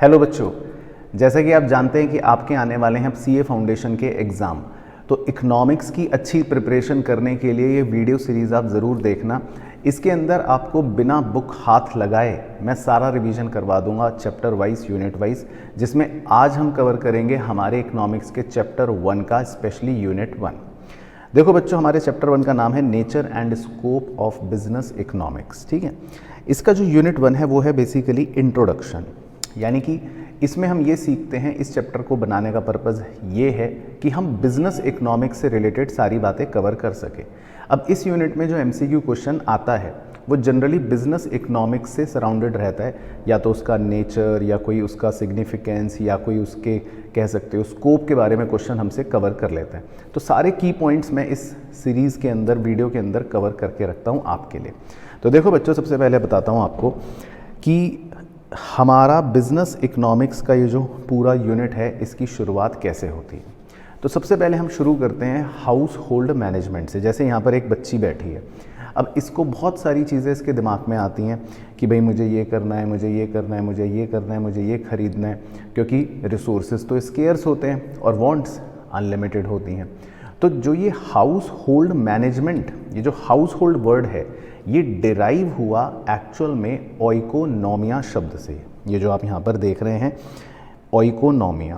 Hello बच्चों, जैसा कि आप जानते हैं कि आपके आने वाले हैं अब सीए फाउंडेशन के एग्ज़ाम। तो इकोनॉमिक्स की अच्छी प्रिपरेशन करने के लिए ये वीडियो सीरीज़ आप ज़रूर देखना। इसके अंदर आपको बिना बुक हाथ लगाए मैं सारा रिवीजन करवा दूंगा चैप्टर वाइज, यूनिट वाइज, जिसमें आज हम कवर करेंगे हमारे इकोनॉमिक्स के चैप्टर 1 का, स्पेशली यूनिट 1। देखो बच्चों, हमारे चैप्टर 1 का नाम है nature and scope of business economics. ठीक है, इसका जो यूनिट 1 है वो है बेसिकली इंट्रोडक्शन, यानी कि इसमें हम ये सीखते हैं, इस चैप्टर को बनाने का पर्पज़ ये है कि हम बिजनेस इकोनॉमिक्स से रिलेटेड सारी बातें कवर कर सकें। अब इस यूनिट में जो एमसीक्यू क्वेश्चन आता है वो जनरली बिजनेस इकोनॉमिक्स से सराउंडेड रहता है, या तो उसका नेचर या कोई उसका सिग्निफिकेंस या कोई उसके कह सकते हो स्कोप के बारे में क्वेश्चन हमसे कवर कर लेता है। तो सारे की पॉइंट्स मैं इस सीरीज़ के अंदर, वीडियो के अंदर कवर करके रखता हूँ आपके लिए। तो देखो बच्चों, सबसे पहले बताता हूँ आपको कि हमारा बिजनेस इकोनॉमिक्स का ये जो पूरा यूनिट है इसकी शुरुआत कैसे होती है। तो सबसे पहले हम शुरू करते हैं हाउस होल्ड मैनेजमेंट से। जैसे यहाँ पर एक बच्ची बैठी है, अब इसको बहुत सारी चीज़ें इसके दिमाग में आती हैं कि भाई मुझे ये करना है, मुझे ये करना है, मुझे ये करना है, मुझे ये खरीदना है, क्योंकि रिसोर्सेज तो स्केर्स होते हैं और वांट्स अनलिमिटेड होती हैं। तो जो ये हाउस होल्ड मैनेजमेंट, ये जो हाउस होल्ड वर्ड है, ये डिराइव हुआ एक्चुअल में ओइकोनॉमिया शब्द से। ये जो आप यहाँ पर देख रहे हैं ओइकोनॉमिया।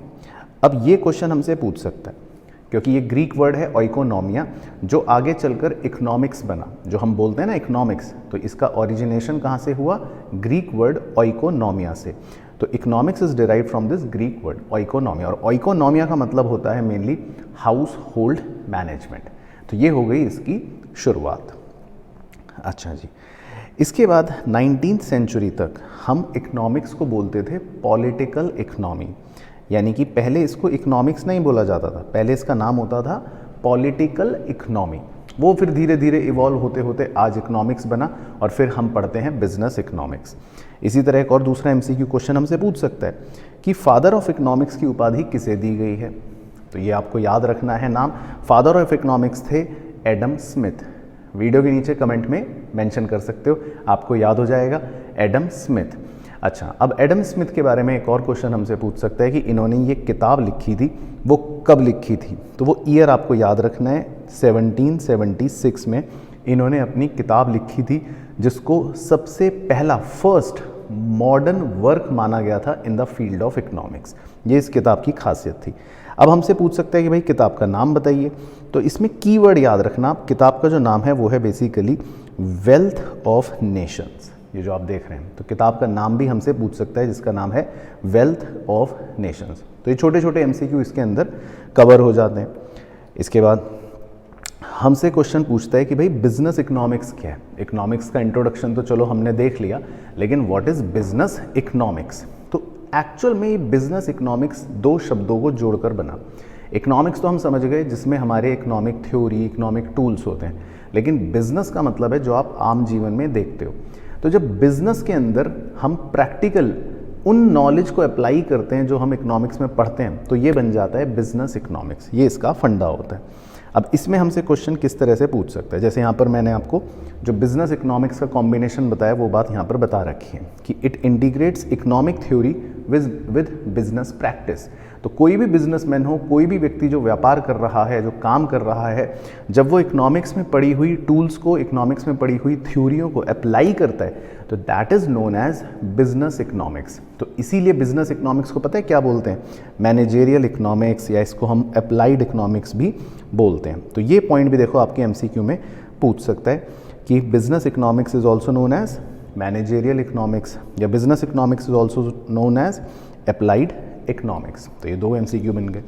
अब ये क्वेश्चन हमसे पूछ सकता है क्योंकि ये ग्रीक वर्ड है ओइकोनॉमिया, जो आगे चलकर इकोनॉमिक्स बना। जो हम बोलते हैं ना इकोनॉमिक्स, तो इसका ओरिजिनेशन कहाँ से हुआ? ग्रीक वर्ड ओइकोनॉमिया से। तो economics is derived from this Greek word ओइकोनॉमिया, और ओइकोनॉमिया का मतलब होता है मेनली हाउस होल्ड मैनेजमेंट। तो ये हो गई इसकी शुरुआत। अच्छा जी, इसके बाद 19th सेंचुरी तक हम इकोनॉमिक्स को बोलते थे पॉलिटिकल इकोनॉमी, यानी कि पहले इसको इकोनॉमिक्स नहीं बोला जाता था, पहले इसका नाम होता था पॉलिटिकल इकोनॉमी। वो फिर धीरे धीरे इवॉल्व होते होते आज इकोनॉमिक्स बना, और फिर हम पढ़ते हैं बिजनेस इकोनॉमिक्स। इसी तरह एक और दूसरा एमसीक्यू क्वेश्चन हमसे पूछ सकता है कि फादर ऑफ इकोनॉमिक्स की उपाधि किसे दी गई है। तो ये आपको याद रखना है नाम। फादर ऑफ इकोनॉमिक्स थे एडम स्मिथ। वीडियो के नीचे कमेंट में मेंशन कर सकते हो, आपको याद हो जाएगा, एडम स्मिथ। अच्छा, अब एडम स्मिथ के बारे में एक और क्वेश्चन हमसे पूछ सकता है कि इन्होंने ये किताब लिखी थी, वो कब लिखी थी। तो वो ईयर आपको याद रखना है, 1776 में इन्होंने अपनी किताब लिखी थी, जिसको सबसे पहला फर्स्ट मॉडर्न वर्क माना गया था in the field of economics. ये इस किताब की खासियत थी। अब हमसे पूछ सकते हैं कि भाई किताब का नाम बताइए। तो इसमें कीवर्ड याद रखना, किताब का जो नाम है वो है बेसिकली वेल्थ ऑफ नेशंस। ये जो आप देख रहे हैं, तो किताब का नाम भी हमसे पूछ सकता है, जिसका नाम है वेल्थ ऑफ नेशंस। तो ये छोटे छोटे एमसीक्यू इसके अंदर कवर हो जाते हैं। इसके बाद हमसे क्वेश्चन पूछता है कि भाई बिजनेस इकोनॉमिक्स क्या है। इकोनॉमिक्स का इंट्रोडक्शन तो चलो हमने देख लिया, लेकिन व्हाट इज बिजनेस इकोनॉमिक्स। तो एक्चुअल में ये बिजनेस इकोनॉमिक्स दो शब्दों को जोड़कर बना। इकोनॉमिक्स तो हम समझ गए, जिसमें हमारे इकोनॉमिक थ्योरी, इकोनॉमिक टूल्स होते हैं, लेकिन बिजनेस का मतलब है जो आप आम जीवन में देखते हो। तो जब बिजनेस के अंदर हम प्रैक्टिकल उन नॉलेज को अप्लाई करते हैं जो हम इकोनॉमिक्स में पढ़ते हैं, तो ये बन जाता है बिजनेस इकोनॉमिक्स। ये इसका फंडा होता है। अब इसमें हमसे क्वेश्चन किस तरह से पूछ सकता है, जैसे यहाँ पर मैंने आपको जो बिजनेस इकोनॉमिक्स का कॉम्बिनेशन बताया वो बात यहाँ पर बता रखी है कि it integrates economic theory with business practice. तो कोई भी बिजनेसमैन हो, कोई भी व्यक्ति जो व्यापार कर रहा है, जो काम कर रहा है, जब वो इकोनॉमिक्स में पढ़ी हुई टूल्स को, इकोनॉमिक्स में पढ़ी हुई थ्योरियों को अप्लाई करता है, तो that is known as business economics. तो इसीलिए बिजनेस इकोनॉमिक्स को पता है क्या बोलते हैं? मैनेजेरियल इकोनॉमिक्स, या इसको हम अप्लाइड इकोनॉमिक्स भी बोलते हैं। तो ये पॉइंट भी देखो आपके एमसीक्यू में पूछ सकता है कि business economics is also known as managerial economics, या business economics is also known as applied economics. तो ये दो एमसीक्यू बन गए।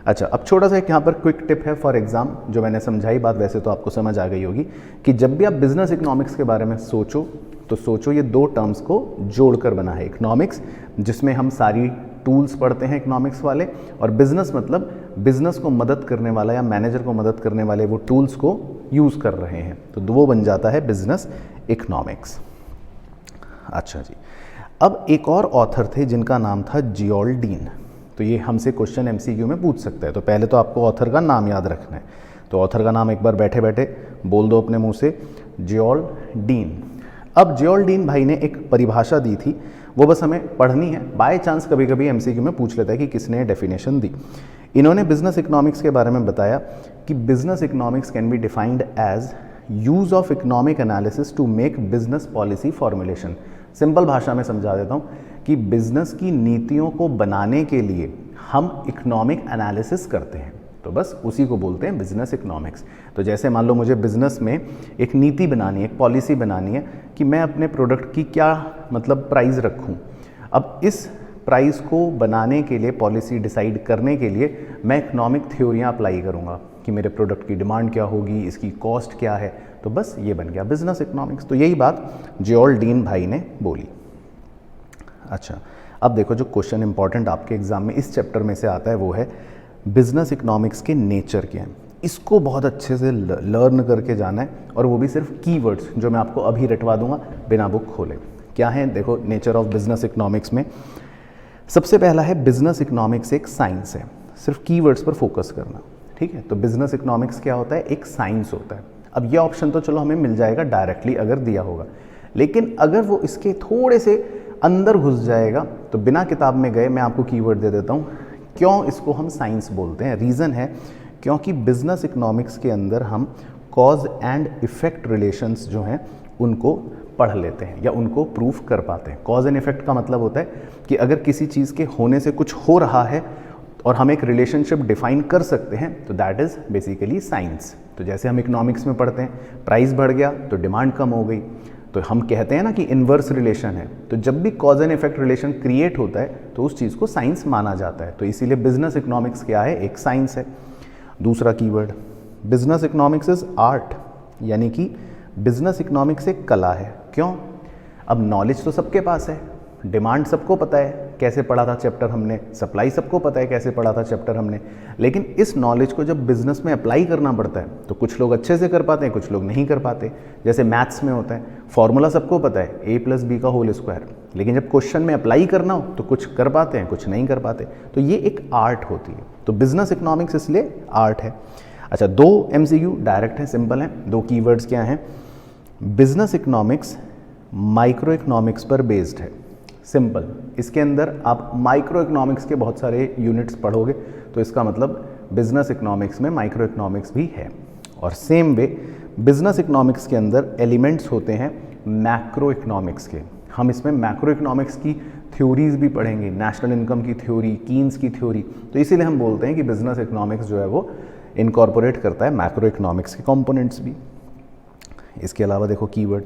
अच्छा, अब छोटा सा एक यहाँ पर क्विक टिप है फॉर एग्जाम, जो मैंने समझाई बात वैसे तो आपको समझ आ गई होगी, कि जब भी आप बिजनेस इकोनॉमिक्स के बारे में सोचो तो सोचो ये दो टर्म्स को जोड़कर बना है। इकोनॉमिक्स, जिसमें हम सारी टूल्स पढ़ते हैं इकोनॉमिक्स वाले, और बिजनेस मतलब बिजनेस को मदद करने वाला या मैनेजर को मदद करने वाले वो टूल्स को यूज़ कर रहे हैं, तो वो बन जाता है बिजनेस इकोनॉमिक्स। अच्छा जी, अब एक और ऑथर थे जिनका नाम था जियोल्डीन। तो ये हमसे क्वेश्चन एमसीक्यू में पूछ सकता है। तो पहले तो आपको ऑथर का नाम याद रखना है। तो ऑथर का नाम एक बार बैठे बैठे बोल दो अपने मुंह से, जियोल्डीन। अब जियोल्डीन भाई ने एक परिभाषा दी थी, वो बस हमें पढ़नी है। बाय चांस कभी कभी एमसीक्यू में पूछ लेता है कि किसने डेफिनेशन दी। इन्होंने बिजनेस इकोनॉमिक्स के बारे में बताया कि business economics can be defined as use of economic analysis to make business policy formulation. Simple भाषा में समझा देता हूँ कि बिजनेस की नीतियों को बनाने के लिए हम इकोनॉमिक एनालिसिस करते हैं, तो बस उसी को बोलते हैं बिजनेस इकोनॉमिक्स। तो जैसे मान लो मुझे बिजनेस में एक नीति बनानी है, एक पॉलिसी बनानी है कि मैं अपने प्रोडक्ट की क्या मतलब प्राइस रखूं। अब इस प्राइस को बनाने के लिए, पॉलिसी डिसाइड करने के लिए मैं इकोनॉमिक थ्योरियाँ अप्लाई करूँगा कि मेरे प्रोडक्ट की डिमांड क्या होगी, इसकी कॉस्ट क्या है, तो बस ये बन गया बिजनेस इकोनॉमिक्स। तो यही बात जॉर्डीन भाई ने बोली। अच्छा, अब देखो जो क्वेश्चन इंपॉर्टेंट आपके एग्जाम में इस चैप्टर में से आता है वो है बिजनेस इकोनॉमिक्स के नेचर क्या हैं। इसको बहुत अच्छे से लर्न करके जाना है, और वो भी सिर्फ कीवर्ड्स जो मैं आपको अभी रटवा दूंगा बिना बुक खोले। क्या है देखो नेचर ऑफ बिजनेस इकोनॉमिक्स में, सबसे पहला है बिजनेस इकोनॉमिक्स एक साइंस है। सिर्फ कीवर्ड्स पर फोकस करना, ठीक है। तो बिजनेस इकोनॉमिक्स क्या होता है, एक साइंस होता है। अब ये ऑप्शन तो चलो हमें मिल जाएगा डायरेक्टली अगर दिया होगा, लेकिन अगर वो इसके थोड़े से अंदर घुस जाएगा तो बिना किताब में गए मैं आपको कीवर्ड दे देता हूँ क्यों इसको हम साइंस बोलते हैं। रीज़न है क्योंकि बिजनेस इकोनॉमिक्स के अंदर हम कॉज एंड इफेक्ट रिलेशंस जो हैं उनको पढ़ लेते हैं या उनको प्रूफ कर पाते हैं। कॉज एंड इफेक्ट का मतलब होता है कि अगर किसी चीज़ के होने से कुछ हो रहा है और हम एक रिलेशनशिप डिफाइन कर सकते हैं तो दैट इज़ बेसिकली साइंस। तो जैसे हम इकोनॉमिक्स में पढ़ते हैं, प्राइस बढ़ गया तो डिमांड कम हो गई, तो हम कहते हैं ना कि इन्वर्स रिलेशन है। तो जब भी cause and effect relation create होता है तो उस चीज़ को साइंस माना जाता है। तो इसीलिए बिजनेस इकोनॉमिक्स क्या है, एक साइंस है। दूसरा keyword, business economics is art, यानी कि बिजनेस इकोनॉमिक्स एक कला है। क्यों? अब नॉलेज तो सबके पास है, डिमांड सबको पता है कैसे पढ़ा था चैप्टर हमने, सप्लाई सबको पता है कैसे पढ़ा था चैप्टर हमने, लेकिन इस नॉलेज को जब बिजनेस में अप्लाई करना पड़ता है तो कुछ लोग अच्छे से कर पाते हैं, कुछ लोग नहीं कर पाते। जैसे मैथ्स में होता है, फॉर्मूला सबको पता है a+b², लेकिन जब क्वेश्चन में अप्लाई करना हो तो कुछ कर पाते हैं, कुछ नहीं कर पाते। तो ये एक आर्ट होती है। तो बिजनेस इकोनॉमिक्स इसलिए आर्ट है। अच्छा, 2 MCQ डायरेक्ट है, सिंपल है। 2 कीवर्ड्स क्या हैं? बिजनेस इकोनॉमिक्स माइक्रो इकोनॉमिक्स पर बेस्ड है। सिंपल, इसके अंदर आप माइक्रो इकोनॉमिक्स के बहुत सारे यूनिट्स पढ़ोगे तो इसका मतलब बिजनेस इकोनॉमिक्स में माइक्रो इकोनॉमिक्स भी है। और सेम वे बिजनेस इकोनॉमिक्स के अंदर एलिमेंट्स होते हैं मैक्रो इकोनॉमिक्स के। हम इसमें मैक्रो इकोनॉमिक्स की थ्योरीज भी पढ़ेंगे, नेशनल इनकम की थ्योरी, कीन्स की थ्योरी। तो इसीलिए हम बोलते हैं कि बिजनेस इकोनॉमिक्स जो है वो इनकॉर्पोरेट करता है मैक्रो इकोनॉमिक्स के कंपोनेंट्स भी। इसके अलावा देखो keyword,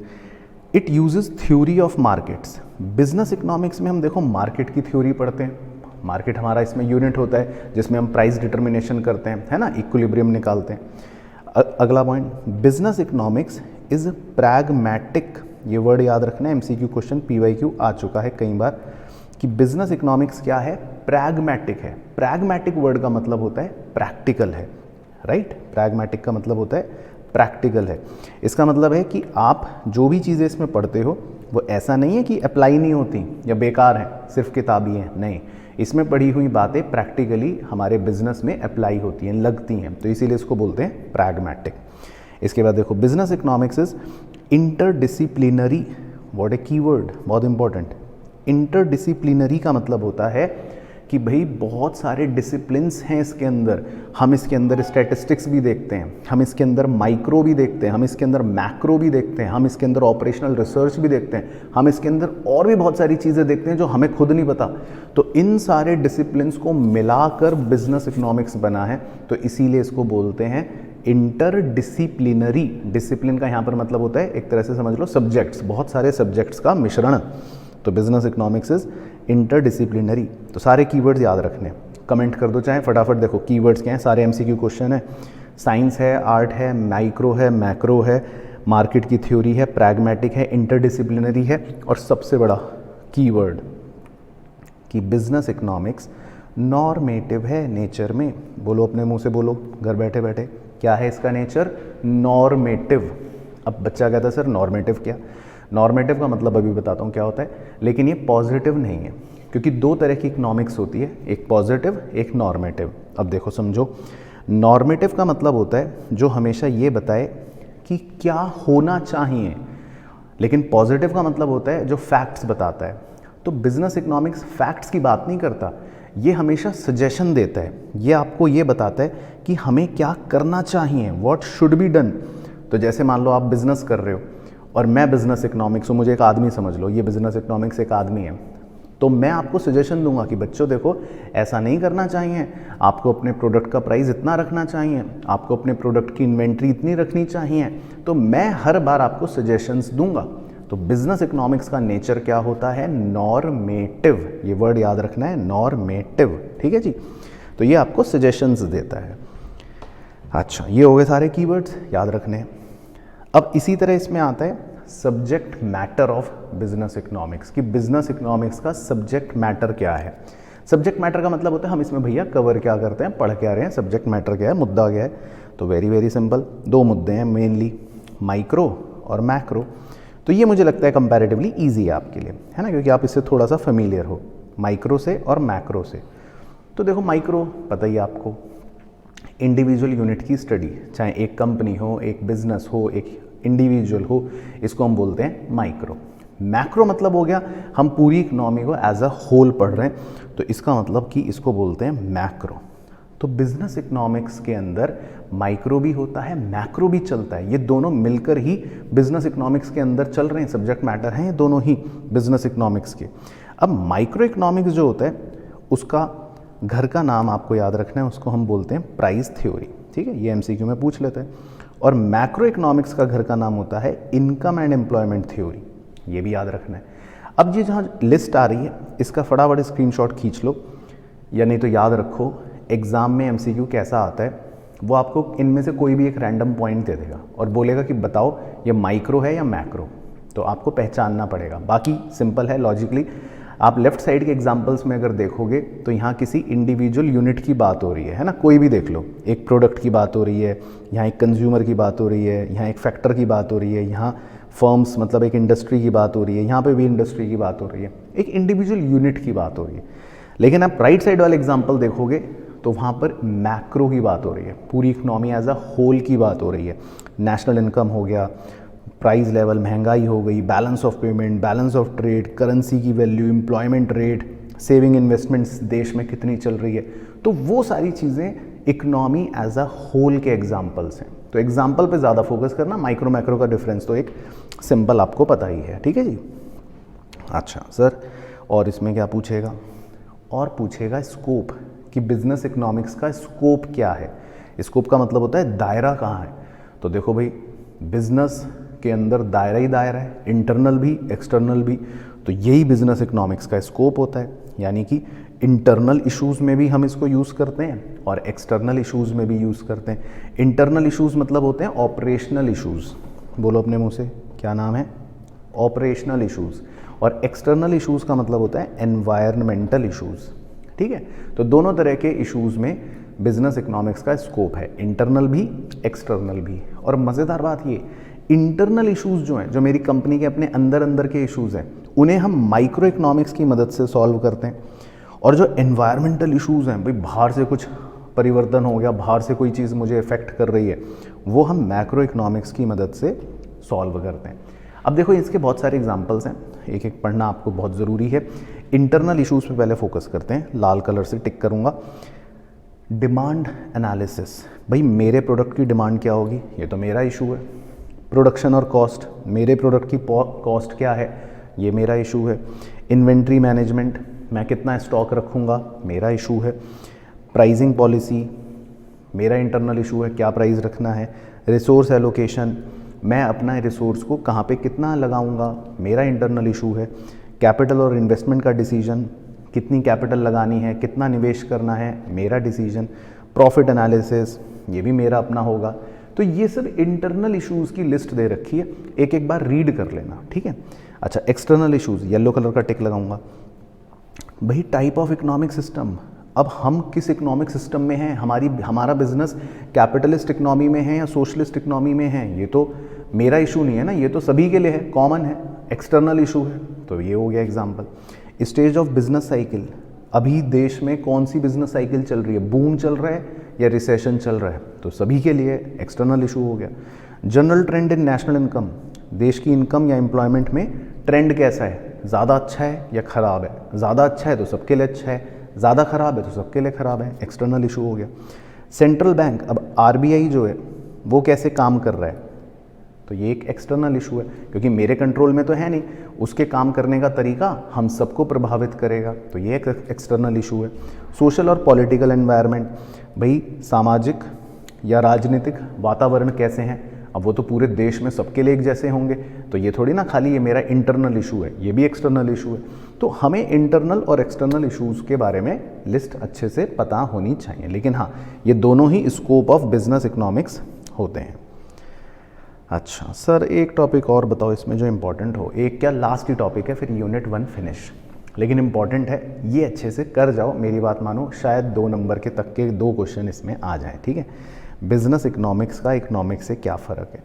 it uses theory of markets. Business economics में हम देखो मार्केट की थ्योरी पढ़ते हैं। मार्केट हमारा इसमें यूनिट होता है जिसमें हम प्राइस डिटर्मिनेशन करते हैं, है ना, इक्विलिब्रियम निकालते हैं। अगला point, business economics is pragmatic. ये वर्ड याद रखना है, MCQ क्वेश्चन PYQ आ चुका है कई बार कि बिजनेस इकोनॉमिक्स क्या है, प्रैग्मैटिक है। प्रैग्मैटिक वर्ड का मतलब होता है प्रैक्टिकल है, राइट। प्रैग्मैटिक का मतलब होता है प्रैक्टिकल है। इसका मतलब है कि आप जो भी चीज़ें इसमें पढ़ते हो वो ऐसा नहीं है कि अप्लाई नहीं होती या बेकार है, सिर्फ किताबी हैं, नहीं। इसमें पढ़ी हुई बातें प्रैक्टिकली हमारे बिजनेस में अप्लाई होती हैं, लगती हैं, तो इसीलिए इसको बोलते हैं प्रैग्मैटिक। इसके बाद देखो, business economics is interdisciplinary. What A keyword, बहुत इंपॉर्टेंट। इंटरडिसिप्लिनरी का मतलब होता है कि भाई बहुत सारे डिसिप्लिन्स हैं इसके अंदर। हम इसके अंदर स्टैटिस्टिक्स भी देखते हैं, हम इसके अंदर माइक्रो भी देखते हैं, हम इसके अंदर मैक्रो भी देखते हैं, हम इसके अंदर ऑपरेशनल रिसर्च भी देखते हैं, हम इसके अंदर और भी बहुत सारी चीज़ें देखते हैं जो हमें खुद नहीं पता। तो इन सारे डिसिप्लिन्स को मिलाकर बिजनेस इकोनॉमिक्स बना है, तो इसीलिए इसको बोलते हैं इंटरडिसिप्लिनरी। डिसिप्लिन का यहाँ पर मतलब होता है, एक तरह से समझ लो सब्जेक्ट्स, बहुत सारे सब्जेक्ट्स का मिश्रण। तो बिजनेस इकोनॉमिक्स इज इंटरडिसिप्लिनरी। तो सारे कीवर्ड्स याद रखने, कमेंट कर दो चाहे फटाफट। देखो कीवर्ड्स क्या हैं, सारे MCQ क्वेश्चन है। साइंस है, आर्ट है, माइक्रो है, मैक्रो है, मार्केट की थ्योरी है, प्रैग्मैटिक है, इंटरडिसिप्लिनरी है, और सबसे बड़ा कीवर्ड कि बिजनेस इकोनॉमिक्स नॉर्मेटिव है नेचर में। बोलो अपने मुंह से, बोलो घर बैठे बैठे, क्या है इसका नेचर? नॉर्मेटिव। अब बच्चा कहता है सर नॉर्मेटिव क्या? नॉर्मेटिव का मतलब अभी बताता हूँ क्या होता है, लेकिन ये पॉजिटिव नहीं है, क्योंकि 2 तरह की इकोनॉमिक्स होती है, एक पॉजिटिव, एक नॉर्मेटिव। अब देखो समझो, नॉर्मेटिव का मतलब होता है जो हमेशा ये बताए कि क्या होना चाहिए, लेकिन पॉजिटिव का मतलब होता है जो फैक्ट्स बताता है। तो बिजनेस इकोनॉमिक्स फैक्ट्स की बात नहीं करता, ये हमेशा सजेशन देता है, ये आपको ये बताता है कि हमें क्या करना चाहिए, व्हाट शुड बी डन। तो जैसे मान लो आप बिजनेस कर रहे हो और मैं बिजनेस इकोनॉमिक्स हूँ, मुझे एक आदमी समझ लो, ये बिजनेस इकोनॉमिक्स एक आदमी है, तो मैं आपको सजेशन दूंगा कि बच्चों देखो ऐसा नहीं करना चाहिए, आपको अपने प्रोडक्ट का प्राइस इतना रखना चाहिए, आपको अपने प्रोडक्ट की इन्वेंट्री इतनी रखनी चाहिए। तो मैं हर बार आपको सजेशंस दूंगा। तो बिजनेस इकोनॉमिक्स का नेचर क्या होता है, नॉर्मेटिव, ये वर्ड याद रखना है, नॉर्मेटिव, ठीक है जी। तो ये आपको सजेशंस देता है। अच्छा, ये हो गए सारे कीवर्ड्स याद रखने हैं। अब इसी तरह इसमें आता है subject matter of business economics, कि बिजनेस इकोनॉमिक्स का सब्जेक्ट मैटर क्या है। सब्जेक्ट मैटर का मतलब होता है हम इसमें भैया कवर क्या करते हैं, पढ़ क्या रहे हैं, सब्जेक्ट मैटर क्या है, मुद्दा क्या है। तो वेरी वेरी सिंपल, दो मुद्दे हैं मेनली, माइक्रो और मैक्रो। तो ये मुझे लगता है कंपैरेटिवली ईजी है आपके लिए, है ना, क्योंकि आप इससे थोड़ा सा फेमिलियर हो माइक्रो से और मैक्रो से। तो देखो माइक्रो पता ही आपको, इंडिविजुअल यूनिट की स्टडी, चाहे एक कंपनी हो, एक बिजनेस हो, एक इंडिविजुअल हो, इसको हम बोलते हैं माइक्रो। मैक्रो मतलब हो गया हम पूरी इकोनॉमी को एज अ होल पढ़ रहे हैं, तो इसका मतलब कि इसको बोलते हैं मैक्रो। तो बिजनेस इकोनॉमिक्स के अंदर माइक्रो भी होता है, मैक्रो भी चलता है, ये दोनों मिलकर ही बिजनेस इकोनॉमिक्स के अंदर चल रहे हैं, सब्जेक्ट मैटर हैं ये दोनों ही बिजनेस इकोनॉमिक्स के। अब माइक्रो इकोनॉमिक्स जो होता है उसका घर का नाम आपको याद रखना है, उसको हम बोलते हैं प्राइस थ्योरी, ठीक है, ये एमसीक्यू में पूछ लेते हैं। और मैक्रो इकोनॉमिक्स का घर का नाम होता है इनकम एंड एम्प्लॉयमेंट थ्योरी, ये भी याद रखना है। अब ये जहाँ लिस्ट आ रही है इसका फटाफट स्क्रीनशॉट खींच लो, या नहीं तो याद रखो एग्ज़ाम में एमसीक्यू कैसा आता है, वो आपको इनमें से कोई भी एक रैंडम पॉइंट दे देगा और बोलेगा कि बताओ ये माइक्रो है या मैक्रो, तो आपको पहचानना पड़ेगा। बाकी सिंपल है लॉजिकली, आप लेफ्ट साइड के एग्जांपल्स में अगर देखोगे तो यहाँ किसी इंडिविजुअल यूनिट की बात हो रही है ना, कोई भी देख लो, एक प्रोडक्ट की बात हो रही है, यहाँ एक कंज्यूमर की बात हो रही है, यहाँ एक फैक्टर की बात हो रही है, यहाँ फर्म्स मतलब एक इंडस्ट्री की बात हो रही है, यहाँ पे भी इंडस्ट्री की बात हो रही है, एक इंडिविजुअल यूनिट की बात हो रही है। लेकिन आप राइट साइड वाले एग्जाम्पल देखोगे तो वहाँ पर मैक्रो की बात हो रही है, पूरी इकनॉमी एज अ होल की बात हो रही है। नेशनल इनकम हो गया, प्राइस लेवल, महंगाई हो गई, balance of payment, balance of trade, currency की value, employment rate, saving investments देश में कितनी चल रही है, तो वो सारी चीज़ें इकनॉमी एज अ होल के एग्जाम्पल्स हैं। तो एग्जाम्पल पे ज़्यादा फोकस करना, माइक्रो मैक्रो का डिफरेंस तो एक सिंपल आपको पता ही है, ठीक है जी। अच्छा सर, और इसमें क्या पूछेगा, और पूछेगा स्कोप, कि बिजनेस इकोनॉमिक्स का स्कोप क्या है। स्कोप का मतलब होता है दायरा कहाँ है। तो देखो भाई, बिजनेस के अंदर दायरा ही दायरा है, इंटरनल भी एक्सटर्नल भी, तो यही बिजनेस इकोनॉमिक्स का स्कोप होता है। यानी कि इंटरनल इश्यूज़ में भी हम इसको यूज़ करते हैं और एक्सटर्नल इश्यूज़ में भी यूज़ करते हैं। इंटरनल इश्यूज़ मतलब होते हैं ऑपरेशनल इश्यूज़, बोलो अपने मुँह से क्या नाम है, ऑपरेशनल इश्यूज़। और एक्सटर्नल इश्यूज़ का मतलब होता है एनवायरमेंटल इश्यूज़, ठीक है। तो दोनों तरह के इश्यूज़ में बिजनेस इकोनॉमिक्स का स्कोप है, इंटरनल भी एक्सटर्नल भी। और मज़ेदार बात ये, इंटरनल इश्यूज़ जो हैं, जो मेरी कंपनी के अपने अंदर अंदर के इश्यूज़ हैं, उन्हें हम माइक्रो इकोनॉमिक्स की मदद से सॉल्व करते हैं। और जो एनवायरमेंटल इश्यूज़ हैं, भाई बाहर से कुछ परिवर्तन हो गया, बाहर से कोई चीज़ मुझे इफ़ेक्ट कर रही है, वो हम मैक्रो इकोनॉमिक्स की मदद से सॉल्व करते हैं। अब देखो इसके बहुत सारे एग्जांपल्स हैं, एक एक पढ़ना आपको बहुत ज़रूरी है। इंटरनल इश्यूज़ पे पहले फोकस करते हैं, लाल कलर से टिक करूँगा। डिमांड एनालिसिस, भाई मेरे प्रोडक्ट की डिमांड क्या होगी, ये तो मेरा इशू है। प्रोडक्शन और कॉस्ट, मेरे प्रोडक्ट की कॉस्ट क्या है, ये मेरा इशू है। इन्वेंट्री मैनेजमेंट, मैं कितना स्टॉक रखूँगा, मेरा इशू है। प्राइसिंग पॉलिसी, मेरा इंटरनल इशू है, क्या प्राइस रखना है। रिसोर्स एलोकेशन, मैं अपना रिसोर्स को कहाँ पे कितना लगाऊंगा, मेरा इंटरनल इशू है। कैपिटल और इन्वेस्टमेंट का डिसीजन, कितनी कैपिटल लगानी है, कितना निवेश करना है, मेरा डिसीजन। प्रॉफिट एनालिसिस, ये भी मेरा अपना होगा। तो ये सब इंटरनल इश्यूज़ की लिस्ट दे रखी है, एक एक बार रीड कर लेना, ठीक है। अच्छा, एक्सटर्नल इश्यूज़, येलो कलर का टिक लगाऊंगा। भाई टाइप ऑफ इकोनॉमिक सिस्टम, अब हम किस इकोनॉमिक सिस्टम में हैं, हमारा बिजनेस कैपिटलिस्ट इकोनॉमी में है या सोशलिस्ट इकोनॉमी में है, ये तो मेरा इशू नहीं है ना, ये तो सभी के लिए है, कॉमन है, एक्सटर्नल इशू है। तो ये हो गया example. Stage of business cycle, अभी देश में कौन सी बिजनेस साइकिल चल रही है, बूम चल रहा है या रिसेशन चल रहा है, तो सभी के लिए एक्सटर्नल इशू हो गया। जनरल ट्रेंड इन नेशनल इनकम, देश की इनकम या एम्प्लॉयमेंट में ट्रेंड कैसा है, ज़्यादा अच्छा है या ख़राब है, ज़्यादा अच्छा है तो सबके लिए अच्छा है, ज़्यादा ख़राब है तो सबके लिए ख़राब है, एक्सटर्नल इशू हो गया। सेंट्रल बैंक, अब आरबीआई जो है वो कैसे काम कर रहा है, तो ये एक एक्सटर्नल इशू है, क्योंकि मेरे कंट्रोल में तो है नहीं, उसके काम करने का तरीका हम सबको प्रभावित करेगा, तो ये एक एक्सटर्नल इशू है। सोशल और पॉलिटिकल एनवायरनमेंट, भाई सामाजिक या राजनीतिक वातावरण कैसे हैं, अब वो तो पूरे देश में सबके लिए एक जैसे होंगे, तो ये थोड़ी ना खाली ये मेरा इंटरनल इशू है, ये भी एक्सटर्नल इशू है। तो हमें इंटरनल और एक्सटर्नल इश्यूज़ के बारे में लिस्ट अच्छे से पता होनी चाहिए, लेकिन हाँ, ये दोनों ही स्कोप ऑफ बिजनेस इकोनॉमिक्स होते हैं। अच्छा सर, एक टॉपिक और बताओ इसमें जो इम्पोर्टेंट हो, एक क्या लास्ट ही टॉपिक है, फिर यूनिट 1 फिनिश, लेकिन इम्पॉर्टेंट है, ये अच्छे से कर जाओ, मेरी बात मानो, शायद 2 नंबर के तक के 2 क्वेश्चन इसमें आ जाएं, ठीक है। बिजनेस इकोनॉमिक्स का इकोनॉमिक्स से क्या फ़र्क है,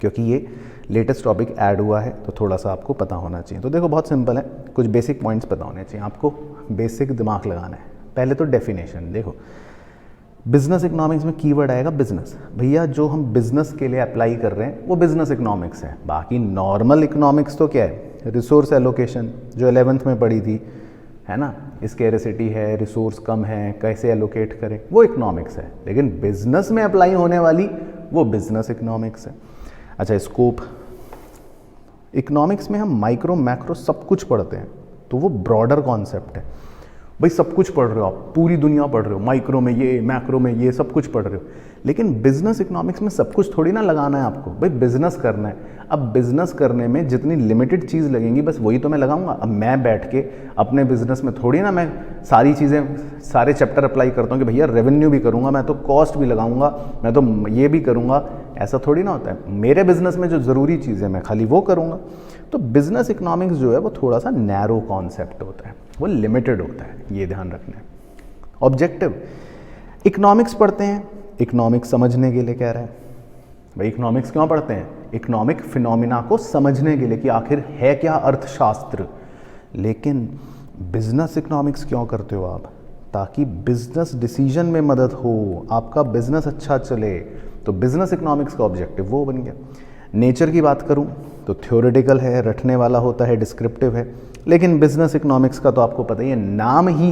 क्योंकि ये लेटेस्ट टॉपिक ऐड हुआ है तो थोड़ा सा आपको पता होना चाहिए। तो देखो बहुत सिंपल है, कुछ बेसिक पॉइंट्स पता होने चाहिए आपको, बेसिक दिमाग लगाना है। पहले तो डेफिनेशन देखो, बिजनेस इकोनॉमिक्स में कीवर्ड आएगा बिजनेस, भैया जो हम बिजनेस के लिए अप्लाई कर रहे हैं वो बिजनेस इकोनॉमिक्स है। बाकी नॉर्मल इकोनॉमिक्स तो क्या है, रिसोर्स एलोकेशन जो 11th में पढ़ी थी, है ना, स्कैरसिटी है, रिसोर्स कम है, कैसे एलोकेट करें, वो इकोनॉमिक्स है। लेकिन बिजनेस में अप्लाई होने वाली वो बिजनेस इकोनॉमिक्स है। अच्छा, स्कोप, इकोनॉमिक्स में हम माइक्रो मैक्रो सब कुछ पढ़ते हैं, तो वो ब्रॉडर कॉन्सेप्ट है। भाई सब कुछ पढ़ रहे हो आप, पूरी दुनिया पढ़ रहे हो, माइक्रो में ये, मैक्रो में ये, सब कुछ पढ़ रहे हो, लेकिन बिजनेस इकोनॉमिक्स में सब कुछ थोड़ी ना लगाना है आपको, भाई बिजनेस करना है। अब बिजनेस करने में जितनी लिमिटेड चीज़ लगेंगी बस वही तो मैं लगाऊंगा। अब मैं बैठ के अपने बिजनेस में थोड़ी ना मैं सारी चीज़ें, सारे चैप्टर अप्लाई करता हूँ कि भैया रेवेन्यू भी करूँगा मैं, तो कॉस्ट भी लगाऊंगा मैं, तो ये भी करूँगा, ऐसा थोड़ी ना होता है। मेरे बिजनेस में जो ज़रूरी चीज़ है मैं खाली वो करूँगा। तो बिजनेस इकोनॉमिक्स जो है वो थोड़ा सा नैरो कॉन्सेप्ट होता है, वो लिमिटेड होता है, ये ध्यान रखना है। ऑब्जेक्टिव, इकोनॉमिक्स पढ़ते हैं, इकोनॉमिक्स समझने के लिए कह रहा है, भाई इकोनॉमिक्स क्यों पढ़ते हैं, इकोनॉमिक फिनोमिना को समझने के लिए कि आखिर है क्या अर्थशास्त्र। लेकिन बिजनेस इकोनॉमिक्स क्यों करते हो आप, ताकि बिजनेस डिसीजन में मदद हो, आपका बिजनेस अच्छा चले, तो बिजनेस इकोनॉमिक्स का ऑब्जेक्टिव वो बन गया। नेचर की बात करूं तो थ्योरेटिकल है, रटने वाला होता है, डिस्क्रिप्टिव है, लेकिन बिजनेस इकोनॉमिक्स का तो आपको पता ही है, नाम ही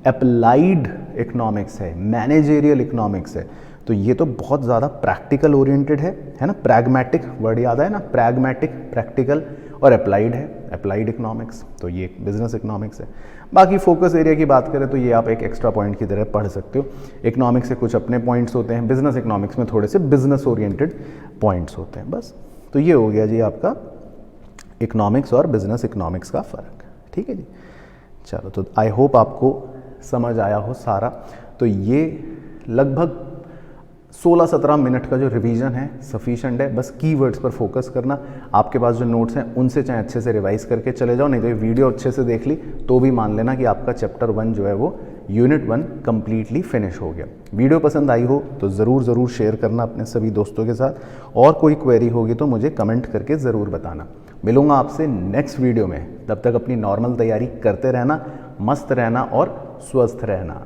अप्लाइड इकोनॉमिक्स है, मैनेजेरियल इकोनॉमिक्स है, तो ये तो बहुत ज़्यादा प्रैक्टिकल ओरिएंटेड है ना, प्रैग्मेटिक वर्ड याद है ना, प्रैग्मेटिक, प्रैक्टिकल और अप्लाइड है, अप्लाइड इकोनॉमिक्स, तो ये बिजनेस इकोनॉमिक्स है। बाकी फोकस एरिया की बात करें तो ये आप एक एक्स्ट्रा पॉइंट की तरह पढ़ सकते हो। इकोनॉमिक्स से कुछ अपने पॉइंट्स होते हैं, बिजनेस इकोनॉमिक्स में थोड़े से बिजनेस ओरिएंटेड पॉइंट्स होते हैं, बस। तो ये हो गया जी आपका इकोनॉमिक्स और बिजनेस इकोनॉमिक्स का फ़र्क, ठीक है जी। चलो, तो आई होप आपको समझ आया हो सारा। तो ये लगभग 16-17 मिनट का जो रिवीजन है सफिशेंट है, बस कीवर्ड्स पर फोकस करना। आपके पास जो नोट्स हैं उनसे चाहे अच्छे से रिवाइज करके चले जाओ, नहीं तो ये वीडियो अच्छे से देख ली तो भी मान लेना कि आपका चैप्टर 1 जो है वो यूनिट 1 कम्प्लीटली फिनिश हो गया। वीडियो पसंद आई हो तो ज़रूर शेयर करना अपने सभी दोस्तों के साथ, और कोई क्वेरी होगी तो मुझे कमेंट करके ज़रूर बताना। मिलूँगा आपसे नेक्स्ट वीडियो में, तब तक अपनी नॉर्मल तैयारी करते रहना, मस्त रहना और स्वस्थ रहना।